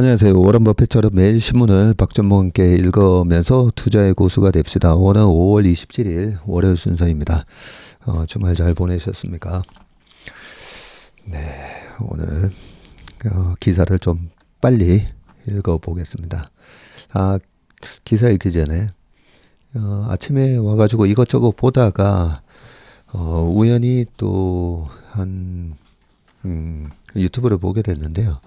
안녕하세요. 워런 버핏처럼 매일 신문을 박전문께 읽으면서 투자의 고수가 됩시다. 오늘 5월 27일 월요일 순서입니다. 주말 잘 보내셨습니까? 네, 오늘 기사를 좀 빨리 읽어보겠습니다. 기사 읽기 전에 아침에 와가지고 이것저것 보다가 우연히 또 유튜브를 보게 됐는데요.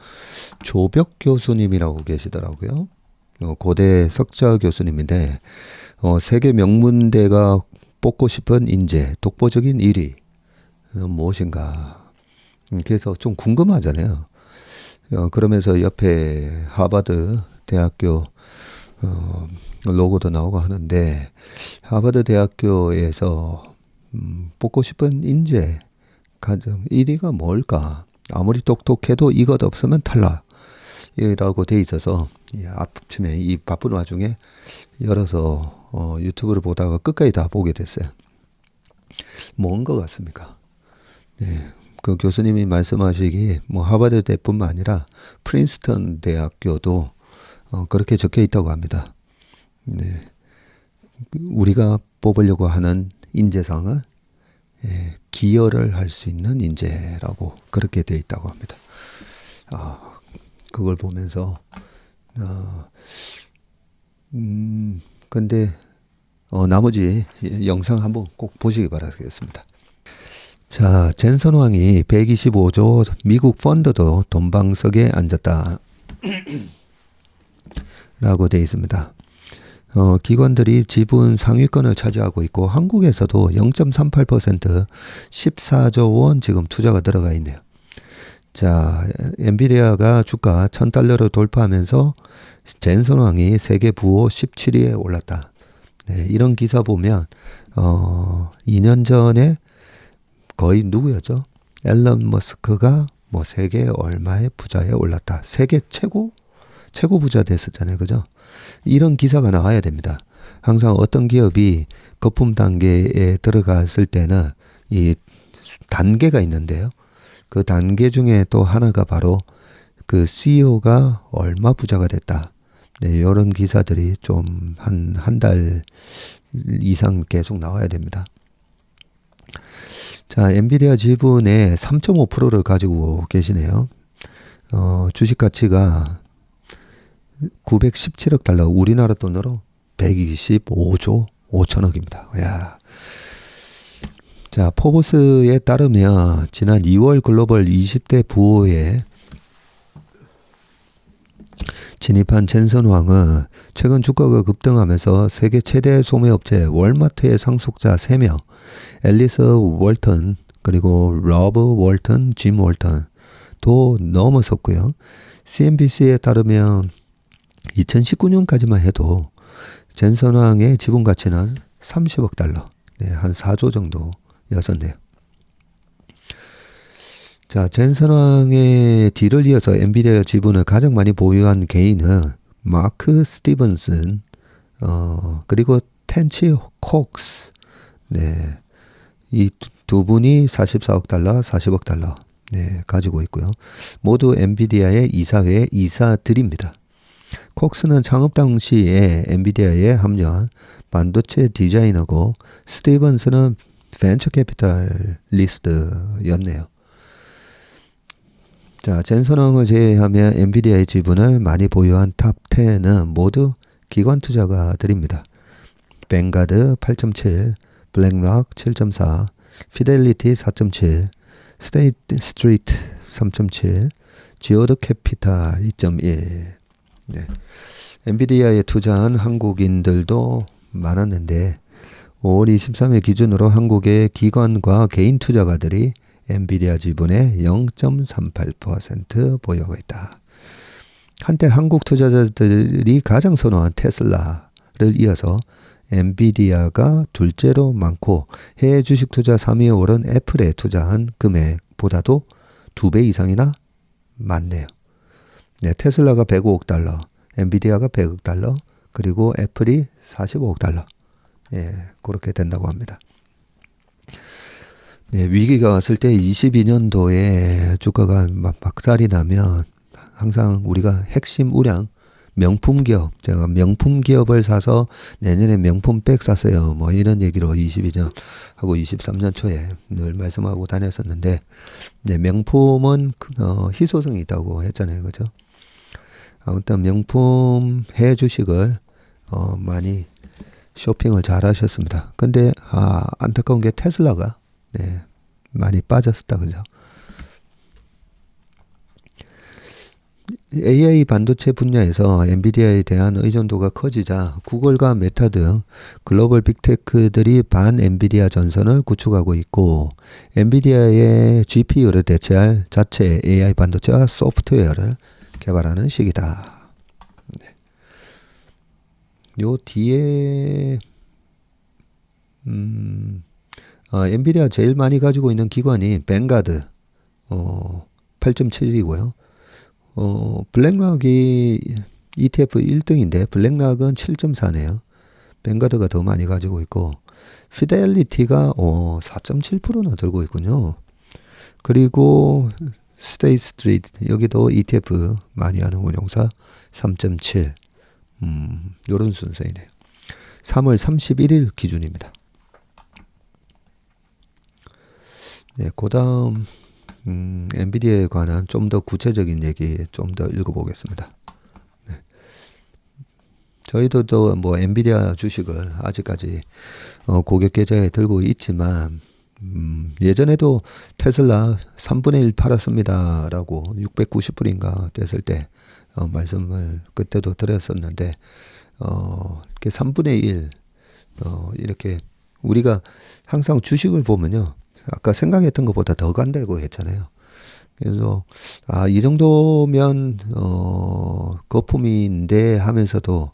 조벽 교수님이라고 계시더라고요. 고대 석좌 교수님인데 세계 명문대가 뽑고 싶은 인재, 독보적인 1위는 무엇인가. 그래서 좀 궁금하잖아요. 그러면서 옆에 하버드 대학교 로고도 나오고 하는데 하버드 대학교에서 뽑고 싶은 인재 가장 1위가 뭘까? 아무리 똑똑해도 이것 없으면 탈락이라고 돼 있어서 아침에 이 바쁜 와중에 열어서 유튜브를 보다가 끝까지 다 보게 됐어요. 뭔 것 같습니까? 네, 그 교수님이 말씀하시기 하버드 대뿐만 아니라 프린스턴 대학교도 그렇게 적혀 있다고 합니다. 네, 우리가 뽑으려고 하는 인재상을 기여를 할 수 있는 인재라고 그렇게 되어 있다고 합니다. 그걸 보면서 근데 나머지 영상 한번 꼭 보시기 바라겠습니다. 자, 젠슨 왕이 125조 미국 펀드도 돈방석에 앉았다 라고 되어 있습니다. 기관들이 지분 상위권을 차지하고 있고 한국에서도 0.38% 14조 원 지금 투자가 들어가 있네요. 자, 엔비디아가 주가 $1,000를 돌파하면서 젠슨 왕이 세계 부호 17위에 올랐다. 네, 이런 기사 보면 2년 전에 거의 누구였죠? 앨런 머스크가 세계 얼마의 부자에 올랐다. 세계 최고 부자 됐었잖아요. 그죠? 이런 기사가 나와야 됩니다. 항상 어떤 기업이 거품 단계에 들어갔을 때는 이 단계가 있는데요. 그 단계 중에 또 하나가 바로 그 CEO가 얼마 부자가 됐다. 네, 이런 기사들이 좀 한 달 이상 계속 나와야 됩니다. 자, 엔비디아 지분의 3.5%를 가지고 계시네요. 주식 가치가 917억 달러, 우리나라 돈으로 125조 5천억입니다. 야. 자, 포브스에 따르면 지난 2월 글로벌 20대 부호에 진입한 젠슨 왕은 최근 주가가 급등하면서 세계 최대 소매업체 월마트의 상속자 3명, 앨리스 월턴, 그리고 러브 월턴, 짐 월턴도 넘어섰고요. CNBC에 따르면 2019년까지만 해도 젠슨 왕의 지분 가치는 30억 달러, 네, 한 4조 정도였었네요. 자, 젠슨 왕의 뒤를 이어서 엔비디아 지분을 가장 많이 보유한 개인은 마크 스티븐슨, 그리고 텐치 콕스, 네, 이 두 분이 44억 달러, 40억 달러, 네, 가지고 있고요. 모두 엔비디아의 이사회의 이사들입니다. 콕스는 창업 당시에 엔비디아에 합류한 반도체 디자이너고 스티븐스는 벤처 캐피탈리스트였네요. 자, 젠슨 왕을 제외하면 엔비디아의 지분을 많이 보유한 탑 10은 모두 기관 투자가들입니다. 뱅가드 8.7, 블랙락 7.4, 피델리티 4.7, 스테이트 스트리트 3.7, 지오드 캐피탈 2.1. 네. 엔비디아에 투자한 한국인들도 많았는데 5월 23일 기준으로 한국의 기관과 개인 투자가들이 엔비디아 지분의 0.38% 보유하고 있다. 한때 한국 투자자들이 가장 선호한 테슬라를 이어서 엔비디아가 둘째로 많고 해외 주식 투자 3위에 오른 애플에 투자한 금액보다도 2배 이상이나 많네요. 네, 테슬라가 105억 달러, 엔비디아가 100억 달러, 그리고 애플이 45억 달러. 예, 그렇게 된다고 합니다. 네, 위기가 왔을 때 22년도에 주가가 막 박살이 나면 항상 우리가 핵심 우량 명품 기업, 제가 명품 기업을 사서 내년에 명품백 샀어요. 뭐 이런 얘기로 22년 하고 23년 초에 늘 말씀하고 다녔었는데, 네, 명품은 희소성이 있다고 했잖아요. 그죠? 아무튼 명품 해 주식을 많이 쇼핑을 잘 하셨습니다. 근데 안타까운 게 테슬라가 네, 많이 빠졌었다. 그죠? AI 반도체 분야에서 엔비디아에 대한 의존도가 커지자 구글과 메타 등 글로벌 빅테크들이 반 엔비디아 전선을 구축하고 있고, 엔비디아의 GPU를 대체할 자체 AI 반도체와 소프트웨어를 개발하는 시기다. 네. 요 뒤에 엔비디아 제일 많이 가지고 있는 기관이 뱅가드 8.7이고요. 블랙락이 ETF 1등인데 블랙락은 7.4네요. 뱅가드가 더 많이 가지고 있고, 피델리티가 4.7%나 들고 있군요. 그리고 스테이트 스트리트 여기도 ETF 많이 하는 운용사 3.7. 요런 순서이네요. 3월 31일 기준입니다. 네, 그다음 엔비디아에 관한 좀 더 구체적인 얘기 좀 더 읽어보겠습니다. 네. 저희도 뭐 엔비디아 주식을 아직까지 고객 계좌에 들고 있지만, 예전에도 테슬라 3분의 1 팔았습니다라고 690불인가 됐을 때 말씀을 그때도 드렸었는데, 이렇게 3분의 1 이렇게 우리가 항상 주식을 보면요, 아까 생각했던 것보다 더 간다고 했잖아요. 그래서 이 정도면 거품인데 하면서도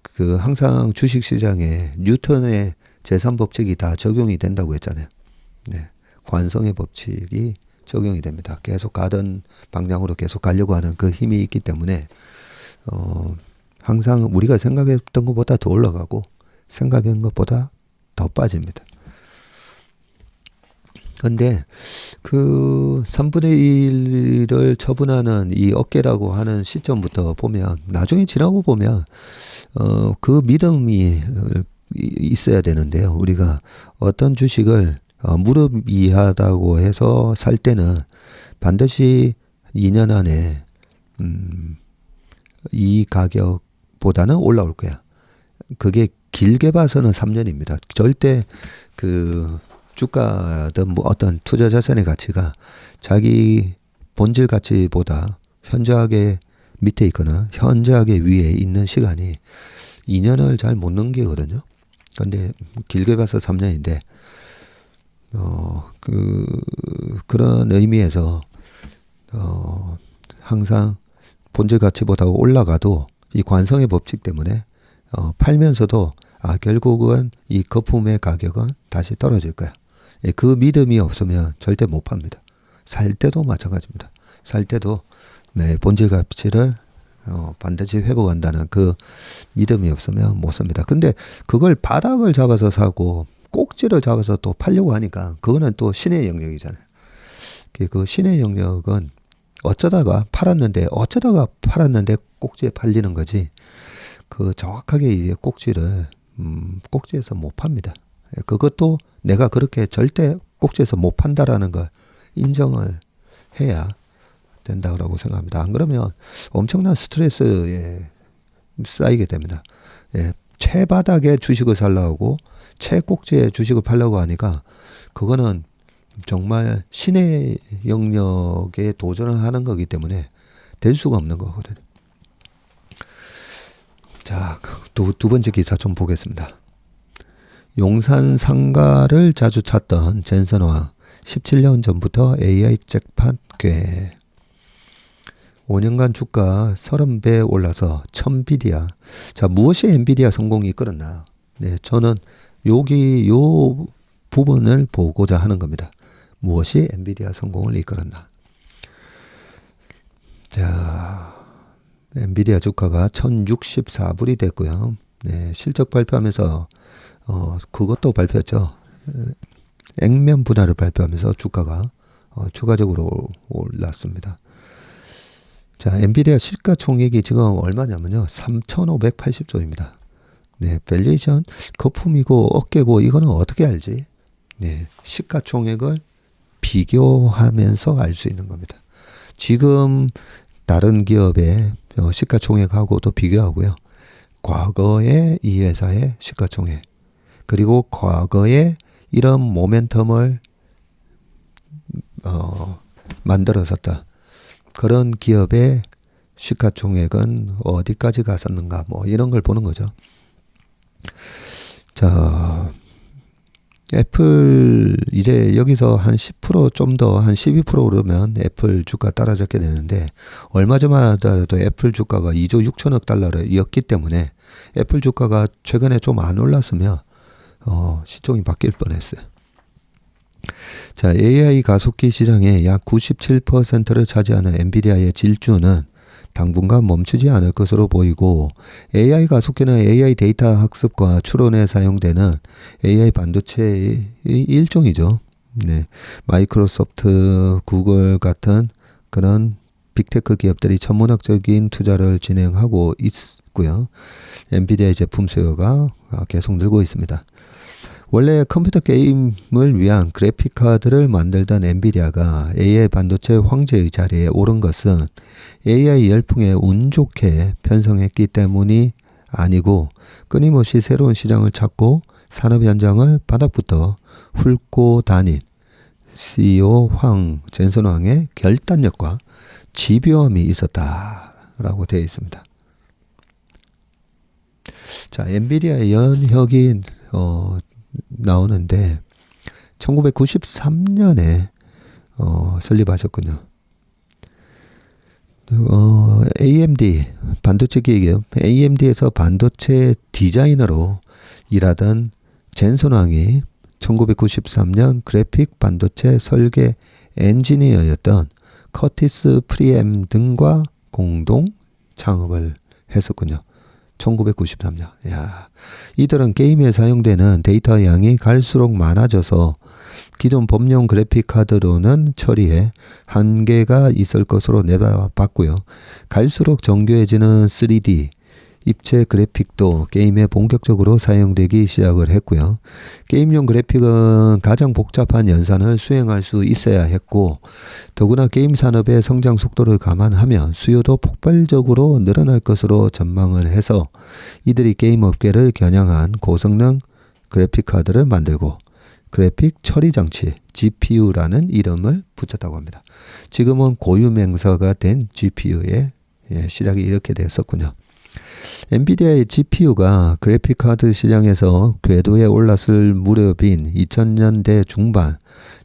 그 항상 주식 시장에 뉴턴의 제3법칙이 다 적용이 된다고 했잖아요. 네. 관성의 법칙이 적용이 됩니다. 계속 가던 방향으로 계속 가려고 하는 그 힘이 있기 때문에 항상 우리가 생각했던 것보다 더 올라가고 생각한 것보다 더 빠집니다. 근데 그 3분의 1을 처분하는 이 어깨라고 하는 시점부터 보면, 나중에 지나고 보면 그 믿음이 있어야 되는데요. 우리가 어떤 주식을 무릎 이하다고 해서 살 때는 반드시 2년 안에 이 가격보다는 올라올 거야. 그게 길게 봐서는 3년입니다. 절대 그 주가든 뭐 어떤 투자 자산의 가치가 자기 본질 가치보다 현저하게 밑에 있거나 현저하게 위에 있는 시간이 2년을 잘 못 넘기거든요. 근데 길게 봐서 3년인데 그런 의미에서 항상 본질 가치보다 올라가도 이 관성의 법칙 때문에 팔면서도 결국은 이 거품의 가격은 다시 떨어질 거야. 그 믿음이 없으면 절대 못 팝니다. 살 때도 마찬가지입니다. 살 때도 네, 본질 가치를 반드시 회복한다는 그 믿음이 없으면 못 삽니다. 근데 그걸 바닥을 잡아서 사고 꼭지를 잡아서 또 팔려고 하니까 그거는 또 신의 영역이잖아요. 그 신의 영역은 어쩌다가 팔았는데 꼭지에 팔리는 거지, 그 정확하게 이 꼭지를 꼭지에서 못 팝니다. 그것도 내가 그렇게 절대 꼭지에서 못 판다라는 걸 인정을 해야 된다고 생각합니다. 안 그러면 엄청난 스트레스에 쌓이게 됩니다. 최바닥에 주식을 살려고 최꼭지에 주식을 팔려고 하니까 그거는 정말 신의 영역에 도전을 하는 거기 때문에 될 수가 없는 거거든요. 자, 두 번째 기사 좀 보겠습니다. 용산 상가를 자주 찾던 젠슨화 17년 전부터 AI 잭팟 궤. 5년간 주가 30배 올라서 1000비디아. 자, 무엇이 엔비디아 성공이 이끌었나? 네, 저는 요 부분을 보고자 하는 겁니다. 무엇이 엔비디아 성공을 이끌었나? 자, 엔비디아 주가가 1064불이 됐고요. 네, 실적 발표하면서 그것도 발표했죠. 액면 분할을 발표하면서 주가가 추가적으로 올랐습니다. 자, 엔비디아 시가총액이 지금 얼마냐면요. 3,580조입니다. 네, 밸류에이션 거품이고 어깨고 이거는 어떻게 알지? 네, 시가총액을 비교하면서 알 수 있는 겁니다. 지금 다른 기업의 시가총액하고도 비교하고요. 과거의 이 회사의 시가총액 그리고 과거에 이런 모멘텀을 만들어졌다. 그런 기업의 시가총액은 어디까지 갔었는가 뭐 이런 걸 보는 거죠. 자, 애플 이제 여기서 한 10% 좀 더 한 12% 오르면 애플 주가 따라잡게 되는데 얼마 전만 하더라도 애플 주가가 2조 6천억 달러였기 때문에 애플 주가가 최근에 좀 안 올랐으면 시총이 바뀔 뻔했어요. 자, AI 가속기 시장의 약 97%를 차지하는 엔비디아의 질주는 당분간 멈추지 않을 것으로 보이고 AI 가속기는 AI 데이터 학습과 추론에 사용되는 AI 반도체의 일종이죠. 네, 마이크로소프트, 구글 같은 그런 빅테크 기업들이 천문학적인 투자를 진행하고 있고요. 엔비디아의 제품 수요가 계속 늘고 있습니다. 원래 컴퓨터 게임을 위한 그래픽 카드를 만들던 엔비디아가 AI 반도체 황제의 자리에 오른 것은 AI 열풍에 운 좋게 편성했기 때문이 아니고 끊임없이 새로운 시장을 찾고 산업 현장을 바닥부터 훑고 다닌 CEO 젠슨 황의 결단력과 집요함이 있었다라고 되어 있습니다. 자, 엔비디아의 연혁이 나오는데 1993년에 설립하셨군요. AMD 반도체 기업 AMD에서 반도체 디자이너로 일하던 젠슨 황이 1993년 그래픽 반도체 설계 엔지니어였던 커티스 프리엠 등과 공동 창업을 했었군요. 1993년. 야, 이들은 게임에 사용되는 데이터 양이 갈수록 많아져서 기존 범용 그래픽 카드로는 처리에 한계가 있을 것으로 내다봤고요. 갈수록 정교해지는 3D 입체 그래픽도 게임에 본격적으로 사용되기 시작을 했고요. 게임용 그래픽은 가장 복잡한 연산을 수행할 수 있어야 했고 더구나 게임 산업의 성장 속도를 감안하면 수요도 폭발적으로 늘어날 것으로 전망을 해서 이들이 게임 업계를 겨냥한 고성능 그래픽 카드를 만들고 그래픽 처리 장치 GPU라는 이름을 붙였다고 합니다. 지금은 고유 명사가 된 GPU의 시작이 이렇게 됐었군요. 엔비디아의 GPU가 그래픽카드 시장에서 궤도에 올랐을 무렵인 2000년대 중반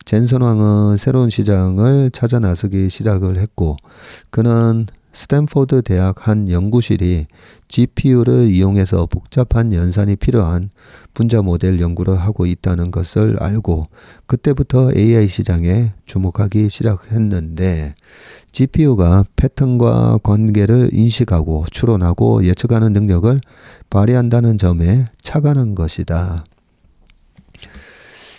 젠슨 황은 새로운 시장을 찾아 나서기 시작을 했고 그는 스탠포드 대학 한 연구실이 GPU를 이용해서 복잡한 연산이 필요한 분자 모델 연구를 하고 있다는 것을 알고 그때부터 AI 시장에 주목하기 시작했는데 GPU가 패턴과 관계를 인식하고 추론하고 예측하는 능력을 발휘한다는 점에 착안한 것이다.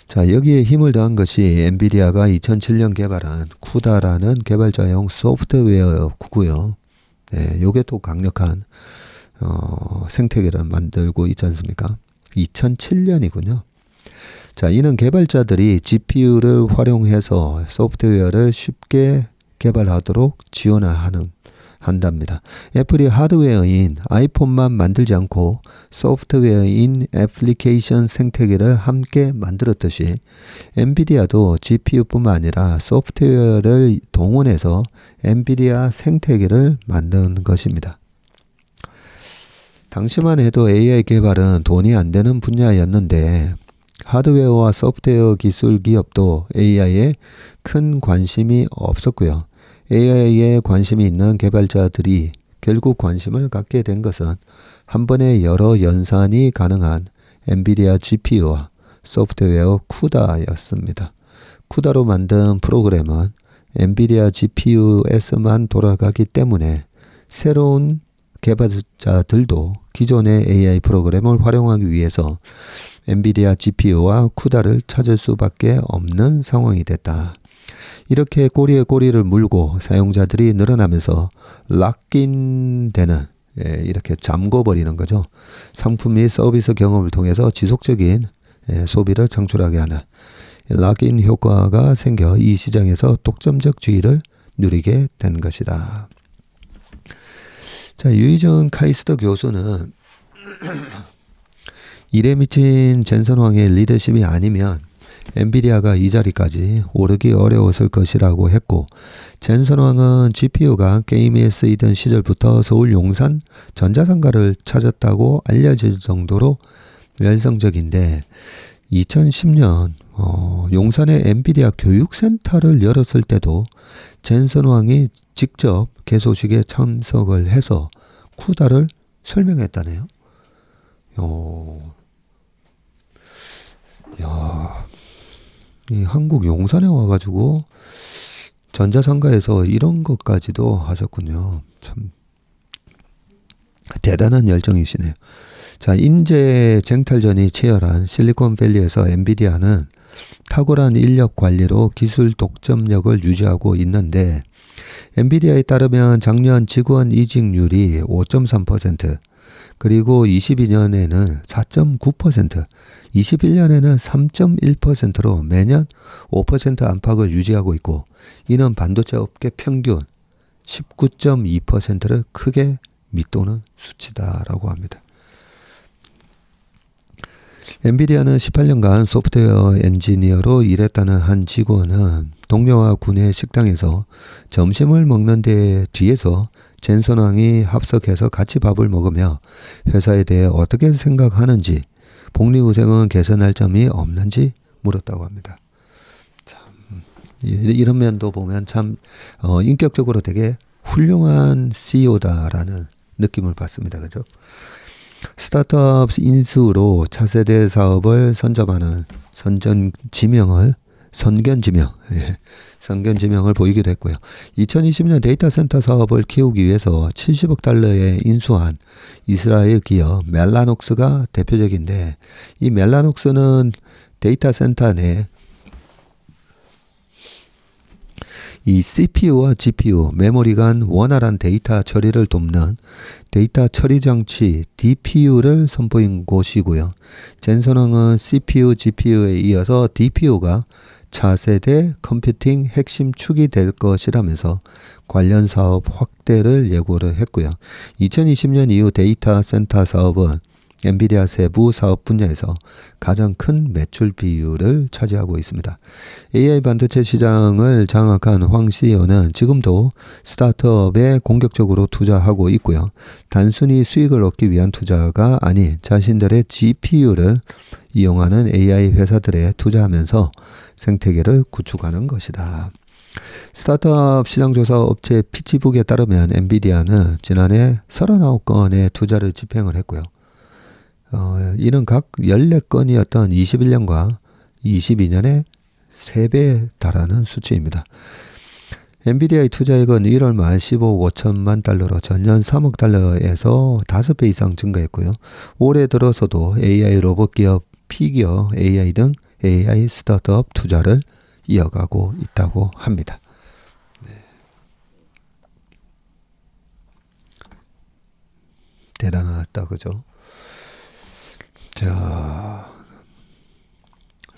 자, 여기에 힘을 더한 것이 엔비디아가 2007년 개발한 쿠다라는 개발자용 소프트웨어고요. 네, 요게 또 강력한 생태계를 만들고 있지 않습니까? 2007년이군요. 자, 이는 개발자들이 GPU를 활용해서 소프트웨어를 쉽게 개발하도록 한답니다. 애플이 하드웨어인 아이폰만 만들지 않고 소프트웨어인 애플리케이션 생태계를 함께 만들었듯이 엔비디아도 GPU뿐만 아니라 소프트웨어를 동원해서 엔비디아 생태계를 만든 것입니다. 당시만 해도 AI 개발은 돈이 안 되는 분야였는데 하드웨어와 소프트웨어 기술 기업도 AI에 큰 관심이 없었고요. AI에 관심이 있는 개발자들이 결국 관심을 갖게 된 것은 한 번에 여러 연산이 가능한 엔비디아 GPU와 소프트웨어 쿠다였습니다. 쿠다로 만든 프로그램은 엔비디아 GPU에서만 돌아가기 때문에 새로운 개발자들도 기존의 AI 프로그램을 활용하기 위해서 엔비디아 GPU와 쿠다를 찾을 수밖에 없는 상황이 됐다. 이렇게 꼬리에 꼬리를 물고 사용자들이 늘어나면서 락인 되는, 이렇게 잠궈버리는 거죠. 상품 및 서비스 경험을 통해서 지속적인 소비를 창출하게 하는 락인 효과가 생겨 이 시장에서 독점적 지위를 누리게 된 것이다. 자, 유희정 카이스트 교수는 일에 미친 젠슨 황의 리더십이 아니면 엔비디아가 이 자리까지 오르기 어려웠을 것이라고 했고, 젠슨 황은 GPU가 게임에 쓰이던 시절부터 서울 용산 전자상가를 찾았다고 알려질 정도로 열성적인데 2010년 용산에 엔비디아 교육센터를 열었을 때도 젠슨 황이 직접 개소식에 참석을 해서 쿠다를 설명했다네요. 이 한국 용산에 와가지고 전자상가에서 이런 것까지도 하셨군요. 참 대단한 열정이시네요. 자, 인재 쟁탈전이 치열한 실리콘밸리에서 엔비디아는 탁월한 인력 관리로 기술 독점력을 유지하고 있는데, 엔비디아에 따르면 작년 직원 이직률이 5.3%, 그리고 22년에는 4.9%, 21년에는 3.1%로 매년 5% 안팎을 유지하고 있고, 이는 반도체 업계 평균 19.2%를 크게 밑도는 수치다라고 합니다. 엔비디아는 18년간 소프트웨어 엔지니어로 일했다는 한 직원은 동료와 구내 식당에서 점심을 먹는 데 뒤에서 젠슨 황이 합석해서 같이 밥을 먹으며 회사에 대해 어떻게 생각하는지, 복리후생은 개선할 점이 없는지 물었다고 합니다. 참, 이런 면도 보면 참 인격적으로 되게 훌륭한 CEO다라는 느낌을 받습니다. 그죠? 스타트업 인수로 차세대 사업을 선점하는 선견지명을 보이기도 했고요. 2020년 데이터 센터 사업을 키우기 위해서 70억 달러에 인수한 이스라엘 기업 멜라녹스가 대표적인데, 이 멜라녹스는 데이터 센터 내 이 CPU와 GPU, 메모리 간 원활한 데이터 처리를 돕는 데이터 처리 장치 DPU를 선보인 곳이고요. 젠슨 황은 CPU, GPU에 이어서 DPU가 차세대 컴퓨팅 핵심 축이 될 것이라면서 관련 사업 확대를 예고를 했고요. 2020년 이후 데이터 센터 사업은 엔비디아 세부 사업 분야에서 가장 큰 매출 비율을 차지하고 있습니다. AI 반도체 시장을 장악한 황 CEO는 지금도 스타트업에 공격적으로 투자하고 있고요. 단순히 수익을 얻기 위한 투자가 아닌 자신들의 GPU를 이용하는 AI 회사들에 투자하면서 생태계를 구축하는 것이다. 스타트업 시장조사 업체 피치북에 따르면 엔비디아는 지난해 39건의 투자를 집행을 했고요. 이는 각 14건이었던 21년과 22년의 3배에 달하는 수치입니다. 엔비디아의 투자액은 1월 말 15억 5천만 달러로 전년 3억 달러에서 5배 이상 증가했고요. 올해 들어서도 AI 로봇 기업, 피겨 AI 등 AI 스타트업 투자를 이어가고 있다고 합니다. 네. 대단하다, 그죠? 자,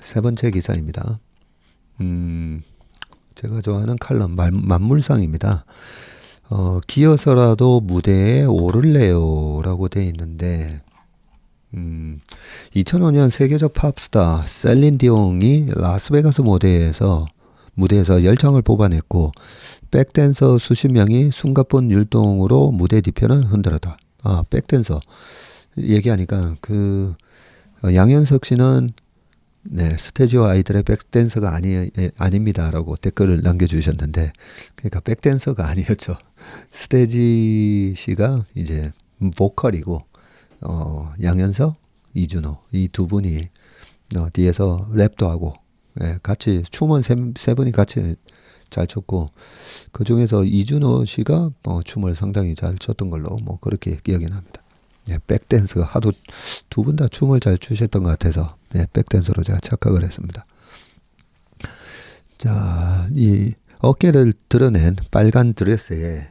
세 번째 기사입니다. 제가 좋아하는 칼럼 만물상입니다. 기어서라도 무대에 오를래요 라고 되어 있는데, 2005년 세계적 팝스타 셀린 디옹이 라스베가스 무대에서 열창을 뽑아냈고, 백댄서 수십 명이 숨가쁜 율동으로 무대 뒤편을 흔들었다. 백댄서 얘기하니까 양현석 씨는 스테지오 아이들의 백댄서가 아닙니다라고 댓글을 남겨주셨는데, 그러니까 백댄서가 아니었죠. 스테지 씨가 이제 보컬이고, 양현석, 이준호 이 두 분이 뒤에서 랩도 하고, 같이 춤은 세 분이 같이 잘 췄고, 그 중에서 이준호 씨가 춤을 상당히 잘 췄던 걸로 그렇게 기억이 납니다. 백댄서가 하도 두 분 다 춤을 잘 추셨던 것 같아서 백댄서로 제가 착각을 했습니다. 자, 이 어깨를 드러낸 빨간 드레스에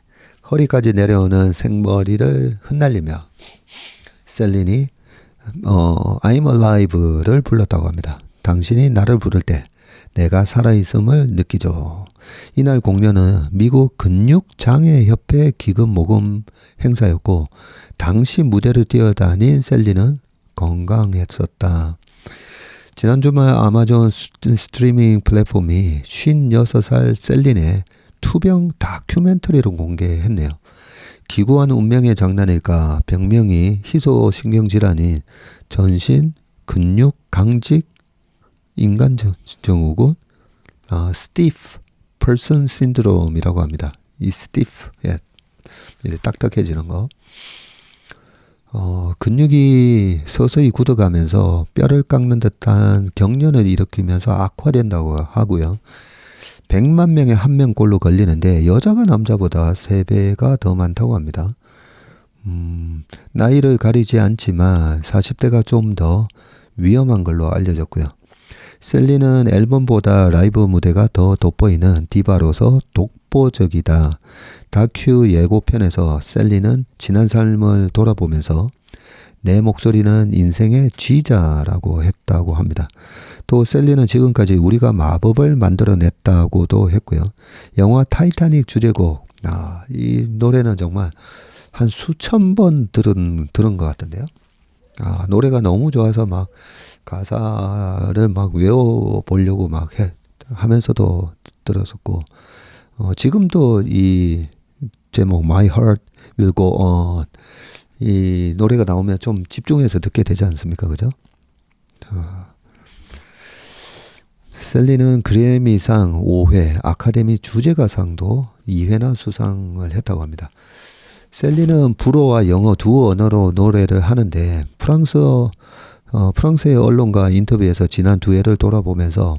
허리까지 내려오는 생머리를 흩날리며 셀린이 I'm Alive를 불렀다고 합니다. 당신이 나를 부를 때 내가 살아있음을 느끼죠. 이날 공연은 미국 근육장애협회 기금 모금 행사였고 당시 무대를 뛰어다닌 셀린은 건강했었다. 지난 주말 아마존 스트리밍 플랫폼이 56살 셀린의 투병 다큐멘터리를 공개했네요. 기구한 운명의 장난일까 병명이 희소신경질환인 전신 근육 강직 인간 증후군 stiff person syndrome이라고 합니다. 이 stiff, 이제 딱딱해지는 거. 근육이 서서히 굳어가면서 뼈를 깎는 듯한 경련을 일으키면서 악화된다고 하고요. 100만 명에 1명꼴로 걸리는데 여자가 남자보다 3배가 더 많다고 합니다. 나이를 가리지 않지만 40대가 좀 더 위험한 걸로 알려졌고요. 셀린은 앨범보다 라이브 무대가 더 돋보이는 디바로서 독보적이다. 다큐 예고편에서 셀린은 지난 삶을 돌아보면서 내 목소리는 인생의 쥐자라고 했다고 합니다. 또 셀린은 지금까지 우리가 마법을 만들어냈다고도 했고요. 영화 타이타닉 주제곡, 이 노래는 정말 한 수천 번 들은 것 같은데요. 노래가 너무 좋아서 막 가사를 막 외워보려고 막 하면서도 들었었고, 지금도 이 제목 My Heart Will Go On 이 노래가 나오면 좀 집중해서 듣게 되지 않습니까? 그죠? 셀린은 그래미상 5회, 아카데미 주제가상도 2회나 수상을 했다고 합니다. 셀린은 불어와 영어 두 언어로 노래를 하는데 프랑스의 언론과 인터뷰에서 지난 두 해를 돌아보면서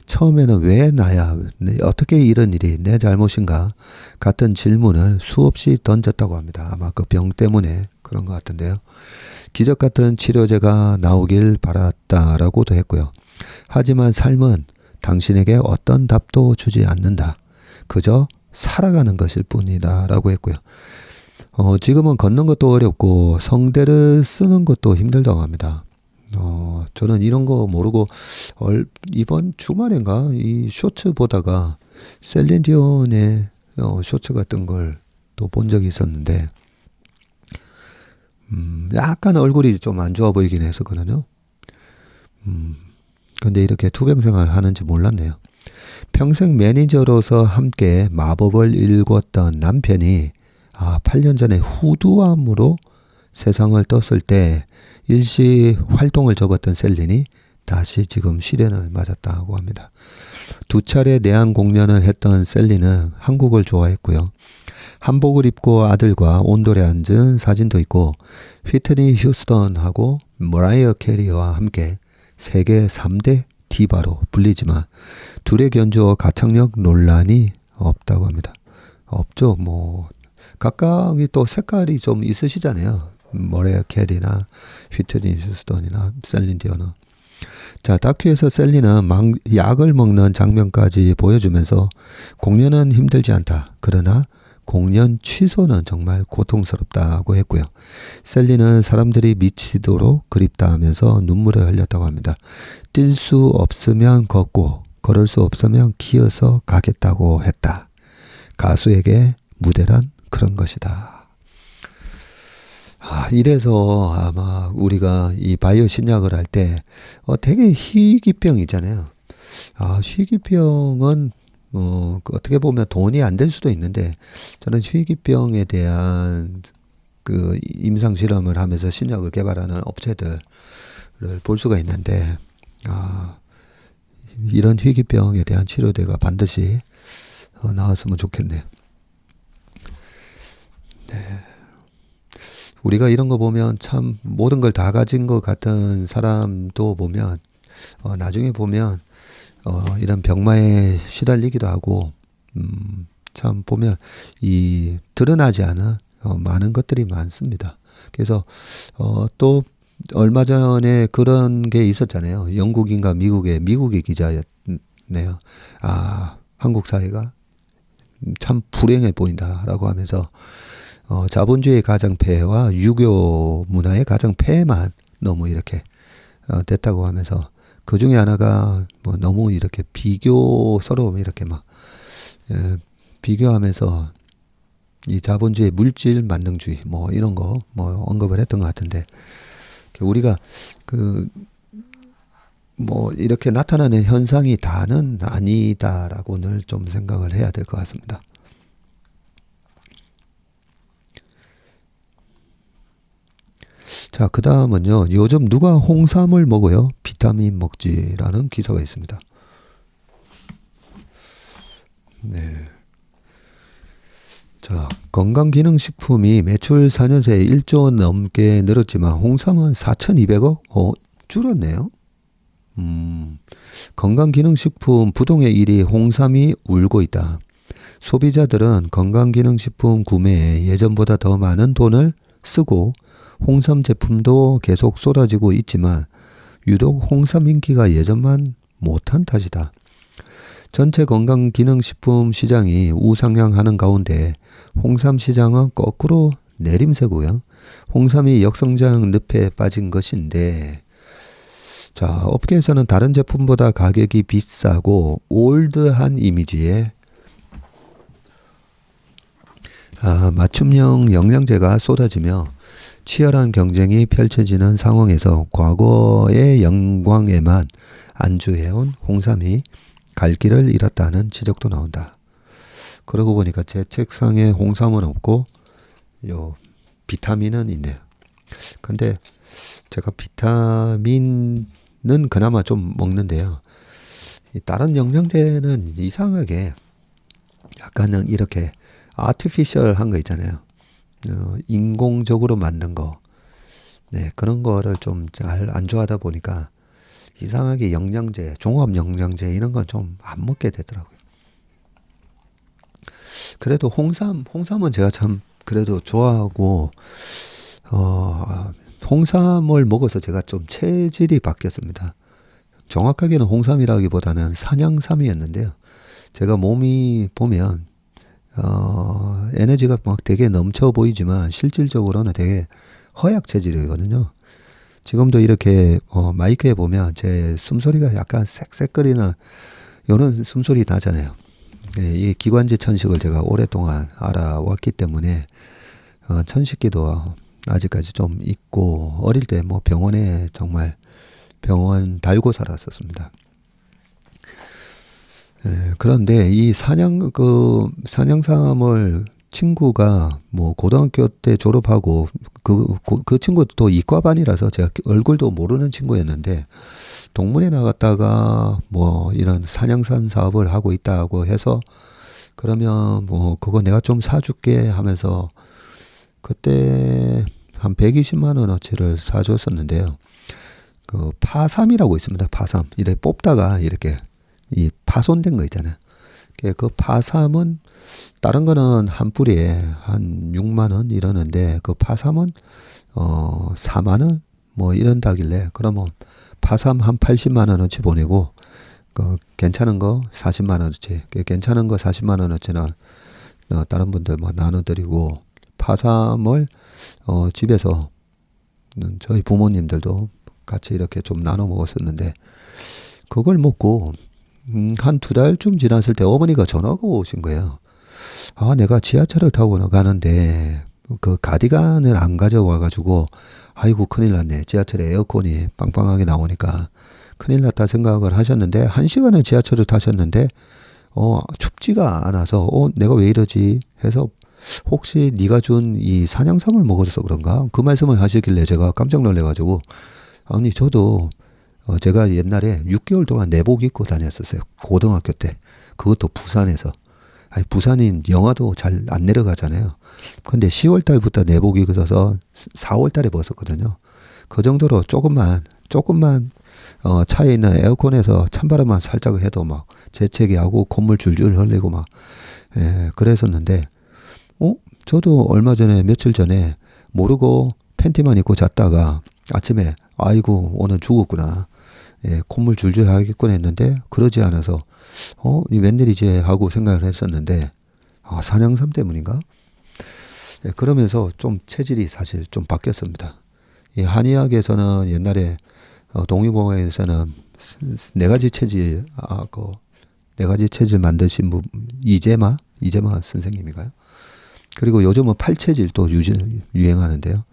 처음에는 왜 나야? 어떻게 이런 일이 내 잘못인가? 같은 질문을 수없이 던졌다고 합니다. 아마 그 병 때문에 그런 것 같은데요. 기적 같은 치료제가 나오길 바랐다라고도 했고요. 하지만 삶은 당신에게 어떤 답도 주지 않는다. 그저 살아가는 것일 뿐이다 라고 했고요. 지금은 걷는 것도 어렵고 성대를 쓰는 것도 힘들다고 합니다. 저는 이런 거 모르고 이번 주말인가 이 쇼츠 보다가 셀린 디온의 쇼츠 같은 걸 또 본 적이 있었는데 약간 얼굴이 좀 안 좋아 보이긴 했었거든요. 근데 이렇게 투병 생활을 하는지 몰랐네요. 평생 매니저로서 함께 마법을 일궜던 남편이 8년 전에 후두암으로 세상을 떴을 때 일시 활동을 접었던 셀린이 다시 지금 시련을 맞았다고 합니다. 2차례 내한 공연을 했던 셀린은 한국을 좋아했고요. 한복을 입고 아들과 온돌에 앉은 사진도 있고 휘트니 휴스턴하고 머라이어 캐리와 함께 세계 3대 디바로 불리지만 둘의 견주어 가창력 논란이 없다고 합니다. 없죠. 각각이 또 색깔이 좀 있으시잖아요. 머라이어 캐리나 휘트니 휴스턴이나 셀린 디온은. 자, 다큐에서 셀린은 약을 먹는 장면까지 보여주면서 공연은 힘들지 않다. 그러나 공연 취소는 정말 고통스럽다고 했고요. 셀린은 사람들이 미치도록 그립다 하면서 눈물을 흘렸다고 합니다. 뛸 수 없으면 걷고 걸을 수 없으면 기어서 가겠다고 했다. 가수에게 무대란 그런 것이다. 이래서 아마 우리가 이 바이오 신약을 할 때 되게 희귀병이잖아요. 희귀병은 어떻게 보면 돈이 안 될 수도 있는데 저는 희귀병에 대한 그 임상 실험을 하면서 신약을 개발하는 업체들을 볼 수가 있는데 이런 희귀병에 대한 치료제가 반드시 나왔으면 좋겠네요. 네. 우리가 이런 거 보면 참 모든 걸 다 가진 것 같은 사람도 보면 나중에 보면 이런 병마에 시달리기도 하고 참 보면 이 드러나지 않은 많은 것들이 많습니다. 그래서 또 얼마 전에 그런 게 있었잖아요. 영국인가 미국의 기자였네요. 한국 사회가 참 불행해 보인다라고 하면서 자본주의의 가장 폐해와 유교 문화의 가장 폐해만 너무 이렇게 됐다고 하면서 그 중에 하나가 뭐 너무 이렇게 서로 이렇게 막 비교하면서 이 자본주의 물질 만능주의 뭐 이런 거 뭐 언급을 했던 것 같은데 우리가 뭐 이렇게 나타나는 현상이 다는 아니다라고 늘 좀 생각을 해야 될 것 같습니다. 자, 그 다음은요. 요즘 누가 홍삼을 먹어요? 비타민 먹지라는 기사가 있습니다. 네. 자, 건강기능식품이 매출 4년 새에 1조 원 넘게 늘었지만 홍삼은 4,200억? 줄었네요. 건강기능식품 부동의 1위 홍삼이 울고 있다. 소비자들은 건강기능식품 구매에 예전보다 더 많은 돈을 쓰고 홍삼 제품도 계속 쏟아지고 있지만 유독 홍삼 인기가 예전만 못한 탓이다. 전체 건강기능식품 시장이 우상향하는 가운데 홍삼 시장은 거꾸로 내림세고요. 홍삼이 역성장 늪에 빠진 것인데 자, 업계에서는 다른 제품보다 가격이 비싸고 올드한 이미지에 맞춤형 영양제가 쏟아지며 치열한 경쟁이 펼쳐지는 상황에서 과거의 영광에만 안주해온 홍삼이 갈 길을 잃었다는 지적도 나온다. 그러고 보니까 제 책상에 홍삼은 없고 요 비타민은 있네요. 근데 제가 비타민은 그나마 좀 먹는데요. 다른 영양제는 이상하게 약간은 이렇게 아티피셜한 거 있잖아요. 인공적으로 만든 거. 네, 그런 거를 좀 잘 안 좋아하다 보니까 이상하게 영양제, 종합 영양제 이런 건 좀 안 먹게 되더라고요. 그래도 홍삼은 제가 참 그래도 좋아하고, 홍삼을 먹어서 제가 좀 체질이 바뀌었습니다. 정확하게는 홍삼이라기보다는 산양삼이었는데요. 제가 몸이 보면, 에너지가 막 되게 넘쳐 보이지만 실질적으로는 되게 허약 체질이거든요. 지금도 이렇게 마이크에 보면 제 숨소리가 약간 쌕쌕거리는 요런 숨소리 나잖아요. 예, 이 기관지 천식을 제가 오랫동안 알아왔기 때문에 천식기도 아직까지 좀 있고 어릴 때 뭐 병원에 정말 병원 달고 살았었습니다. 예, 그런데 이 산양삼을 친구가 뭐 고등학교 때 졸업하고 그 친구도 또 이과반이라서 제가 얼굴도 모르는 친구였는데 동문회 나갔다가 뭐 이런 산양삼 사업을 하고 있다고 해서 그러면 뭐 그거 내가 좀 사줄게 하면서 그때 한 120만 원어치를 사줬었는데요. 그 파삼이라고 있습니다. 파삼. 이렇게 뽑다가 이렇게 이 파손된 거 있잖아요. 그 파삼은 다른 거는 한 뿌리에 한 6만 원 이러는데 그 파삼은 4만 원 뭐 이런다길래 그러면 파삼 한 80만 원어치 보내고 그 괜찮은 거 40만 원어치 괜찮은 거 40만 원어치는 다른 분들 뭐 나눠드리고 파삼을 집에서 저희 부모님들도 같이 이렇게 좀 나눠 먹었었는데 그걸 먹고 한 2달쯤 지났을 때 어머니가 전화가 오신 거예요. 내가 지하철을 타고 가는데 그 가디건을 안 가져와가지고 아이고 큰일 났네. 지하철에 에어컨이 빵빵하게 나오니까 큰일 났다 생각을 하셨는데 1시간을 지하철을 타셨는데 춥지가 않아서 내가 왜 이러지 해서 혹시 네가 준 이 산양삼을 먹어서 그런가? 그 말씀을 하시길래 제가 깜짝 놀래가지고 아니 저도 제가 옛날에 6개월 동안 내복 입고 다녔었어요. 고등학교 때. 그것도 부산에서. 아니, 부산인 영하도 잘 안 내려가잖아요. 근데 10월 달부터 내복 입어서 4월 달에 벗었거든요. 그 정도로 조금만 차에 있는 에어컨에서 찬바람만 살짝 해도 막 재채기 하고 콧물 줄줄 흘리고 막 그랬었는데 저도 얼마 전에 며칠 전에 모르고 팬티만 입고 잤다가 아침에 아이고 오늘 죽었구나. 콧물 줄줄 하겠구나 했는데 그러지 않아서 이 웬일이지 하고 생각을 했었는데 산양삼 때문인가? 예, 그러면서 좀 체질이 사실 좀 바뀌었습니다. 이 한의학에서는 옛날에 동의보감에서는 네 가지 체질, 네 가지 체질 만드신 분, 이재마 선생님인가요? 그리고 요즘은 8체질도 유행하는데요.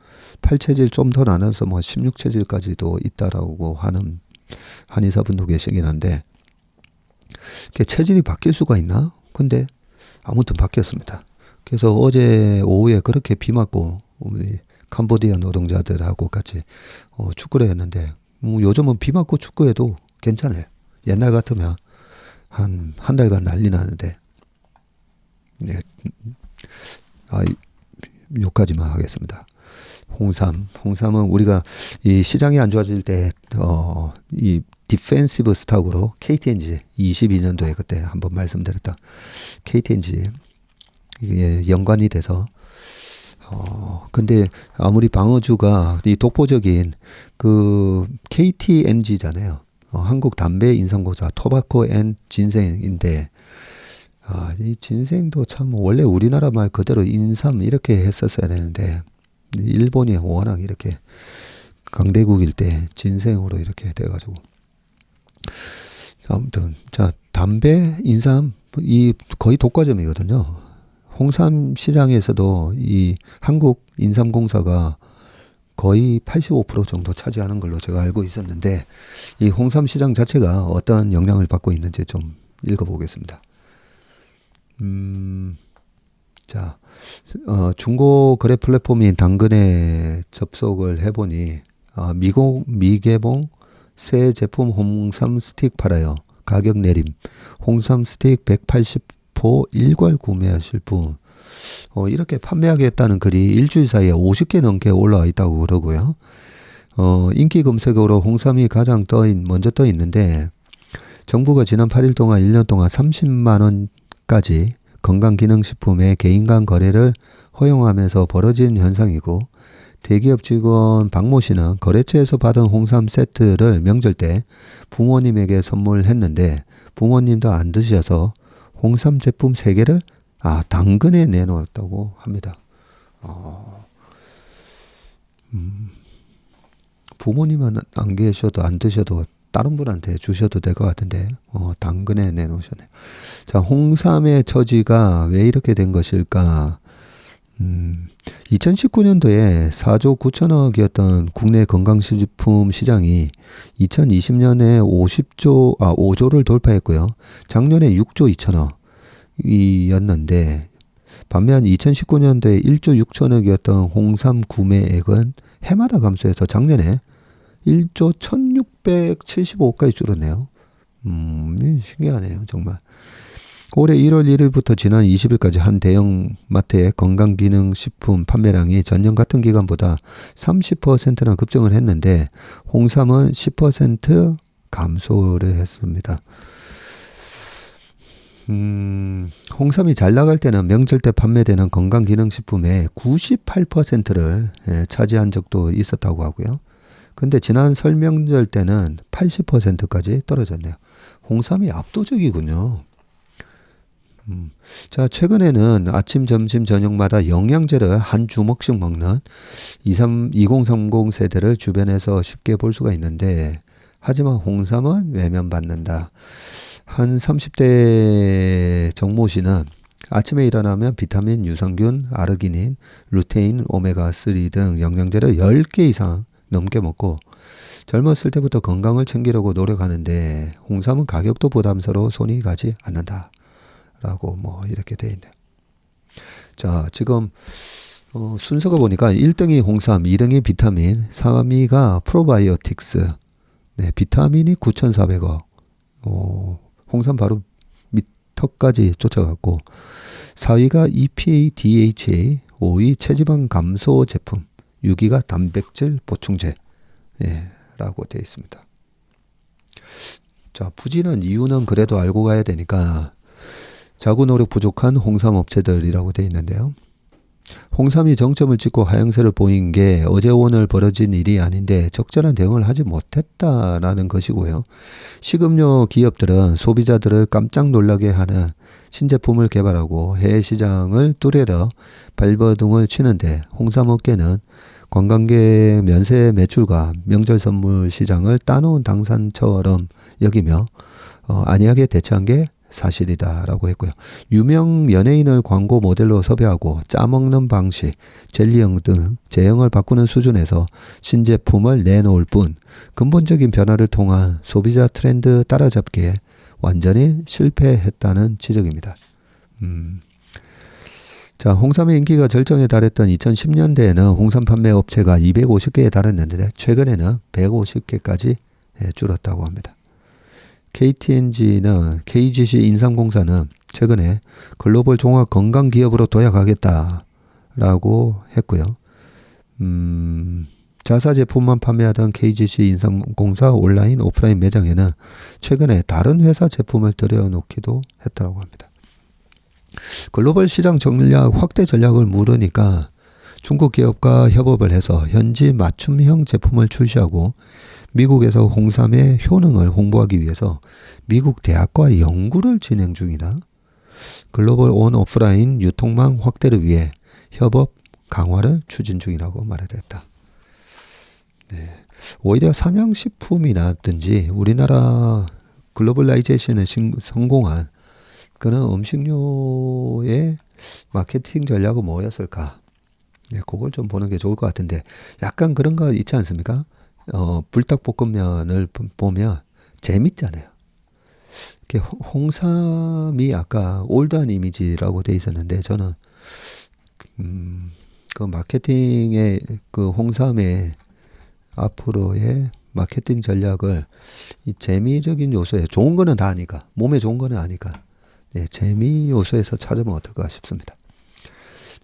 8체질 좀 더 나눠서 뭐 16체질까지도 있다라고 하는 한의사분도 계시긴 한데, 체질이 바뀔 수가 있나? 근데 아무튼 바뀌었습니다. 그래서 어제 오후에 그렇게 비 맞고 우리 캄보디아 노동자들하고 같이 축구를 했는데, 요즘은 비 맞고 축구해도 괜찮아요. 옛날 같으면 한 달간 난리 나는데, 네, 여기까지만 하겠습니다. 홍삼은 우리가 이 시장이 안 좋아질 때, 이 디펜시브 스탁으로 KTNG 22년도에 그때 한번 말씀드렸다. KTNG 이게 연관이 돼서, 근데 아무리 방어주가 이 독보적인 그 KTNG잖아요. 한국 담배 인상고사 토바코 앤 진생인데, 이 진생도 참 원래 우리나라 말 그대로 인삼 이렇게 했었어야 되는데, 일본이 워낙 이렇게 강대국일 때 진생으로 이렇게 돼가지고, 아무튼 자, 담배 인삼 이 거의 독과점이거든요. 홍삼 시장에서도 이 한국 인삼공사가 거의 85% 정도 차지하는 걸로 제가 알고 있었는데, 이 홍삼 시장 자체가 어떤 영향을 받고 있는지 좀 읽어보겠습니다. 자, 중고 거래 플랫폼인 당근에 접속을 해보니, 미개봉 새 제품 홍삼 스틱 팔아요. 가격 내림. 홍삼 스틱 180포 일괄 구매하실 분. 이렇게 판매하겠다는 글이 일주일 사이에 50개 넘게 올라와 있다고 그러고요. 인기 검색어로 홍삼이 가장 먼저 떠 있는데, 정부가 지난 8일 동안 1년 동안 30만 원까지 건강기능식품의 개인 간 거래를 허용하면서 벌어진 현상이고, 대기업 직원 박모 씨는 거래처에서 받은 홍삼 세트를 명절 때 부모님에게 선물했는데, 부모님도 안 드셔서 홍삼 제품 3개를 당근에 내놓았다고 합니다. 부모님은 안 계셔도 안 드셔도 다른 분한테 주셔도 될 것 같은데, 당근에 내놓으셨네요. 자, 홍삼의 처지가 왜 이렇게 된 것일까? 2019년도에 4조 9천억이었던 국내 건강식품 시장이 2020년에 5조를 돌파했고요. 작년에 6조 2천억이었는데, 반면 2019년도에 1조 6천억이었던 홍삼 구매액은 해마다 감소해서 작년에 1조 1675억까지 줄었네요. 신기하네요, 정말. 올해 1월 1일부터 지난 20일까지 한 대형 마트의 건강기능식품 판매량이 전년 같은 기간보다 30%나 급증을 했는데, 홍삼은 10% 감소를 했습니다. 홍삼이 잘 나갈 때는 명절 때 판매되는 건강기능식품의 98%를 차지한 적도 있었다고 하고요. 근데 지난 설 명절 때는 80%까지 떨어졌네요. 홍삼이 압도적이군요. 자, 최근에는 아침, 점심, 저녁마다 영양제를 한 주먹씩 먹는 2030 세대를 주변에서 쉽게 볼 수가 있는데, 하지만 홍삼은 외면받는다. 한 30대 정모 씨는 아침에 일어나면 비타민, 유산균, 아르기닌, 루테인, 오메가3 등 영양제를 10개 이상 넘게 먹고 젊었을 때부터 건강을 챙기려고 노력하는데, 홍삼은 가격도 부담스러워 손이 가지 않는다 라고 이렇게 돼 있네요. 자, 지금 순서가 보니까 1등이 홍삼, 2등이 비타민, 3위가 프로바이오틱스. 네, 비타민이 9,400억. 홍삼 바로 밑턱까지 쫓아갔고, 4위가 EPA, DHA, 5위 체지방 감소 제품, 6위가 단백질 보충제, 라고 되어 있습니다. 자, 부진한 이유는 그래도 알고 가야 되니까, 자구 노력 부족한 홍삼 업체들이라고 되어 있는데요. 홍삼이 정점을 찍고 하향세를 보인 게 어제 오늘 벌어진 일이 아닌데 적절한 대응을 하지 못했다라는 것이고요. 식음료 기업들은 소비자들을 깜짝 놀라게 하는 신제품을 개발하고 해외 시장을 뚜레려 발버둥을 치는데 홍삼업계는 관광객 면세 매출과 명절 선물 시장을 따놓은 당산처럼 여기며 안이하게 대처한 게 사실이다라고 했고요. 유명 연예인을 광고 모델로 섭외하고 짜먹는 방식, 젤리형 등 제형을 바꾸는 수준에서 신제품을 내놓을 뿐 근본적인 변화를 통한 소비자 트렌드 따라잡기에 완전히 실패했다는 지적입니다. 자, 홍삼의 인기가 절정에 달했던 2010년대에는 홍삼 판매 업체가 250개에 달했는데 최근에는 150개까지 줄었다고 합니다. KGC 인삼공사는 최근에 글로벌 종합 건강 기업으로 도약하겠다라고 했고요. 자사 제품만 판매하던 KGC 인삼공사 온라인 오프라인 매장에는 최근에 다른 회사 제품을 들여놓기도 했다고 합니다. 글로벌 시장 전략 확대 전략을 물으니까 중국 기업과 협업을 해서 현지 맞춤형 제품을 출시하고 미국에서 홍삼의 효능을 홍보하기 위해서 미국 대학과 연구를 진행 중이다. 글로벌 온 오프라인 유통망 확대를 위해 협업 강화를 추진 중이라고 말했다. 네. 오히려 삼양식품이라든지 우리나라 글로벌라이제이션에 성공한 그런 음식료의 마케팅 전략은 뭐였을까? 네, 그걸 좀 보는 게 좋을 것 같은데 약간 그런 거 있지 않습니까? 불닭볶음면을 보면 재밌잖아요. 홍삼이 아까 올드한 이미지라고 돼 있었는데 저는 그 마케팅의 그 홍삼의 앞으로의 마케팅 전략을 이 재미적인 요소에 좋은 거는 다 아니까 몸에 좋은 거는 아니까 네, 재미 요소에서 찾으면 어떨까 싶습니다.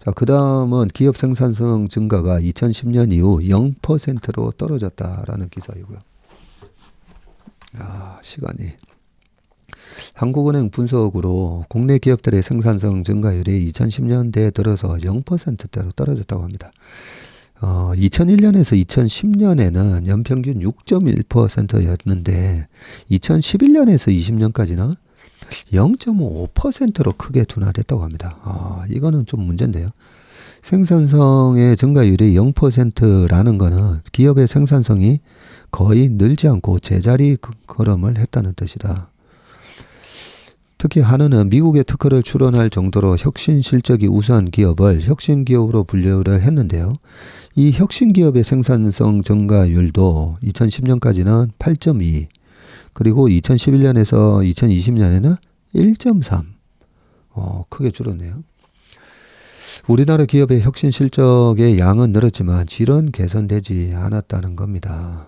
자, 그 다음은 기업 생산성 증가가 2010년 이후 0%로 떨어졌다라는 기사이고요. 시간이. 한국은행 분석으로 국내 기업들의 생산성 증가율이 2010년대에 들어서 0%대로 떨어졌다고 합니다. 2001년에서 2010년에는 연평균 6.1%였는데 2011년에서 20년까지는 0.5%로 크게 둔화됐다고 합니다. 이거는 좀 문제인데요. 생산성의 증가율이 0%라는 거는 기업의 생산성이 거의 늘지 않고 제자리 걸음을 했다는 뜻이다. 특히 한은은 미국의 특허를 출원할 정도로 혁신 실적이 우수한 기업을 혁신 기업으로 분류를 했는데요. 이 혁신 기업의 생산성 증가율도 2010년까지는 8.2, 그리고 2011년에서 2020년에는 1.3. 크게 줄었네요. 우리나라 기업의 혁신 실적의 양은 늘었지만 질은 개선되지 않았다는 겁니다.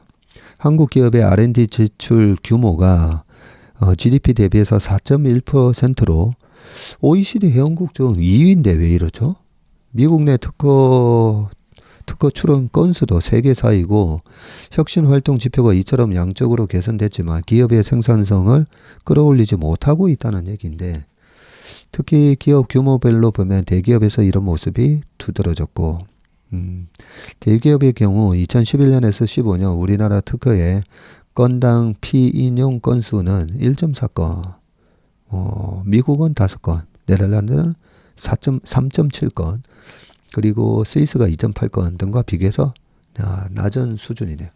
한국 기업의 R&D 지출 규모가 GDP 대비해서 4.1%로 OECD 회원국 중 2위인데 왜 이러죠? 미국 내 특허 출원 건수도 세계 4위고 혁신 활동 지표가 이처럼 양적으로 개선됐지만 기업의 생산성을 끌어올리지 못하고 있다는 얘기인데 특히 기업 규모별로 보면 대기업에서 이런 모습이 두드러졌고 대기업의 경우 2011년에서 15년 우리나라 특허의 건당 피인용 건수는 1.4건, 미국은 5건, 네덜란드는 3.7건, 그리고 스위스가 2.8건 등과 비교해서 낮은 수준이네요.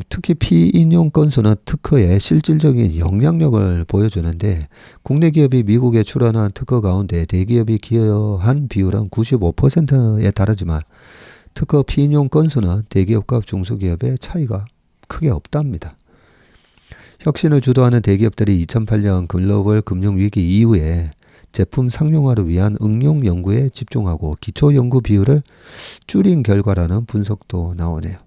특히 피인용 건수는 특허의 실질적인 영향력을 보여주는데 국내 기업이 미국에 출원한 특허 가운데 대기업이 기여한 비율은 95%에 달하지만 특허 피인용 건수는 대기업과 중소기업의 차이가 크게 없답니다. 혁신을 주도하는 대기업들이 2008년 글로벌 금융위기 이후에 제품 상용화를 위한 응용 연구에 집중하고 기초 연구 비율을 줄인 결과라는 분석도 나오네요.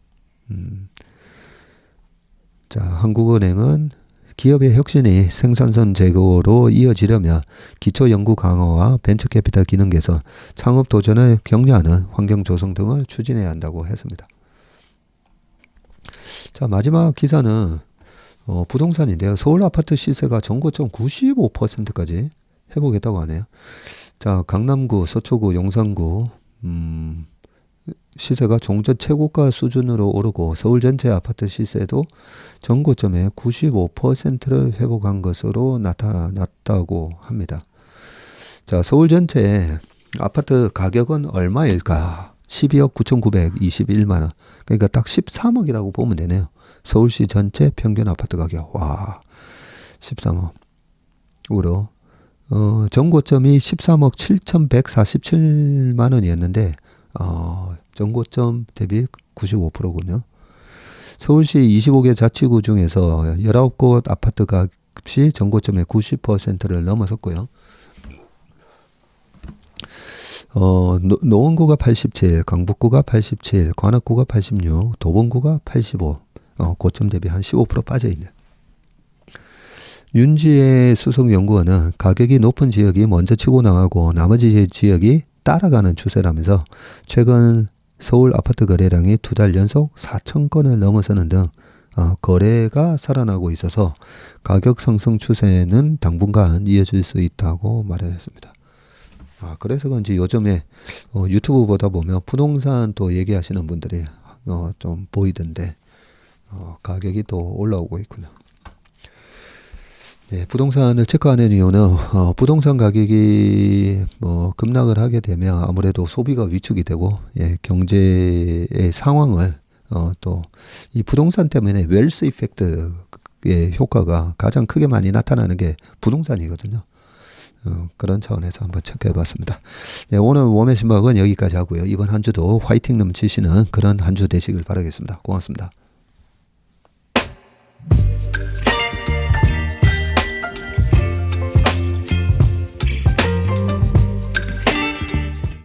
자, 한국은행은 기업의 혁신이 생산성 제고로 이어지려면 기초 연구 강화와 벤처 캐피탈 기능 개선, 창업 도전을 격려하는 환경 조성 등을 추진해야 한다고 했습니다. 자, 마지막 기사는 부동산인데요. 서울 아파트 시세가 전고점 95%까지 회복했다고 하네요. 자, 강남구, 서초구, 용산구 시세가 종전 최고가 수준으로 오르고 서울 전체 아파트 시세도 전고점의 95%를 회복한 것으로 나타났다고 합니다. 자, 서울 전체 아파트 가격은 얼마일까? 12억 9,921만 원. 그러니까 딱 13억이라고 보면 되네요. 서울시 전체 평균 아파트 가격. 와, 13억으로. 전고점이 13억 7,147만 원이었는데, 전고점 대비 95%군요. 서울시 25개 자치구 중에서 19곳 아파트 값이 전고점의 90%를 넘어섰고요. 노원구가 87, 강북구가 87, 관악구가 86, 도봉구가 85, 고점 대비 한 15% 빠져있네요. 윤지혜 수석연구원은 가격이 높은 지역이 먼저 치고 나가고 나머지 지역이 따라가는 추세라면서 최근 서울 아파트 거래량이 2달 연속 4천 건을 넘어서는 등 거래가 살아나고 있어서 가격 상승 추세는 당분간 이어질 수 있다고 말했습니다. 그래서 그런지 요즘에 유튜브 보다 보면 부동산 또 얘기하시는 분들이 좀 보이던데 가격이 또 올라오고 있군요. 네, 부동산을 체크하는 이유는 부동산 가격이 급락을 하게 되면 아무래도 소비가 위축이 되고 경제의 상황을 또 이 부동산 때문에 웰스 이펙트의 효과가 가장 크게 많이 나타나는 게 부동산이거든요. 그런 차원에서 한번 체크해 봤습니다. 네, 오늘 웜의 신박은 여기까지 하고요. 이번 한 주도 화이팅 넘치시는 그런 한 주 되시길 바라겠습니다. 고맙습니다.